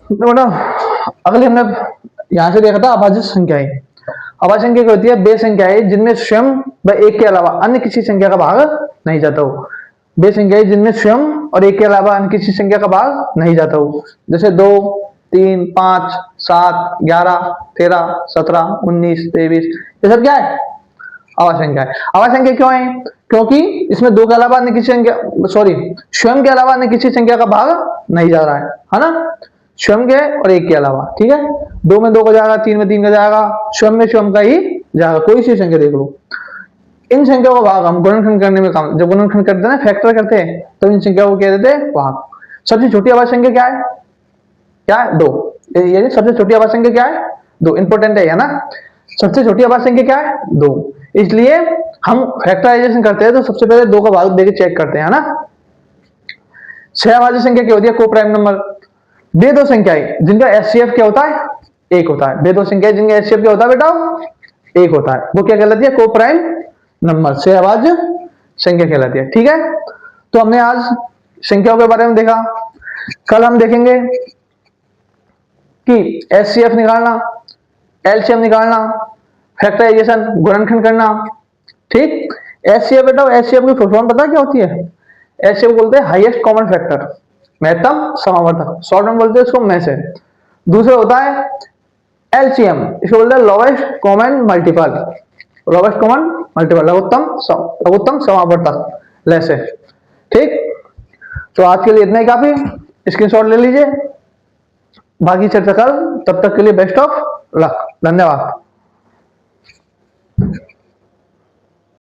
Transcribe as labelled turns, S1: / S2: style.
S1: तो बेटा अगले हमने यहां से देखा था अभाज्य संख्याएं। अभाज्य संख्या क्या होती है? बे संख्याएं जिनमें स्वयं व एक के अलावा अन्य किसी संख्या का भाग नहीं जाता हो। बे संख्याएं जिनमें स्वयं और एक के अलावा अन्य किसी संख्या का भाग नहीं जाता हो, जैसे 2, 3, 5, 7, 11, 13, 17, 19, 23, ये सब क्या है? अभाज्य संख्या है। अभाज्य संख्या क्यों है? क्योंकि इसमें दो के अलावा अन्य किसी संख्या, सॉरी, स्वयं के अलावा अन्य किसी संख्या का भाग नहीं जा रहा है ना? स्वयं के और एक के अलावा, ठीक है। 2 में 2 का जाएगा, 3 में 3 का जाएगा, स्वयं में स्वयं का ही जाएगा, कोई सी संख्या देख लो। इन संख्याओं का भाग हम गुणनखंड करने में काम, जब गुणनखंड करते हैं ना, फैक्टर करते हैं, तो इन संख्याओं को कह देते हैं भाग। सबसे छोटी अभाज्य संख्या क्या है? क्या है? 2। ये सबसे छोटी अभाज्य संख्या क्या है? 2। इंपॉर्टेंट है ना? सबसे छोटी अभाज्य संख्या क्या है? 2। इसलिए हम फैक्टराइजेशन करते हैं तो सबसे पहले 2 का भाग देके चेक करते हैं ना। 6 अभाज्य संख्या क्या होती है? को प्राइम नंबर। वे दो संख्याएं जिनका एचसीएफ क्या होता है? 1 होता है। वे दो संख्याएं जिनका एचसीएफ क्या होता है बेटा? 1 होता है, वो क्या कहलाती है? को प्राइम नंबर, से अभाज्य संख्या कहलाती है, ठीक है। तो हमने आज संख्याओं के बारे में देखा। कल हम देखेंगे कि एचसीएफ निकालना, एलसीएम निकालना, फैक्टराइजेशन, गुणनखंड करना, ठीक। एचसीएफ बेटा, एचसीएफ की फुल फॉर्म पता क्या होती है? एचसीएफ बोलते हैं हाईएस्ट कॉमन फैक्टर, महत्तम समावर्तक, शॉर्ट में बोलते हैं इसको में से। दूसरा होता है एलसीएम, इसको बोलते हैं lowest common multiple, lowest common multiple, लघुत्तम समावर्तक, लेसे, ठीक। तो आज के लिए इतना ही काफी, स्क्रीनशॉट ले लीजिए, बाकी चर्चा कल। तब तक के लिए बेस्ट ऑफ लक, धन्यवाद।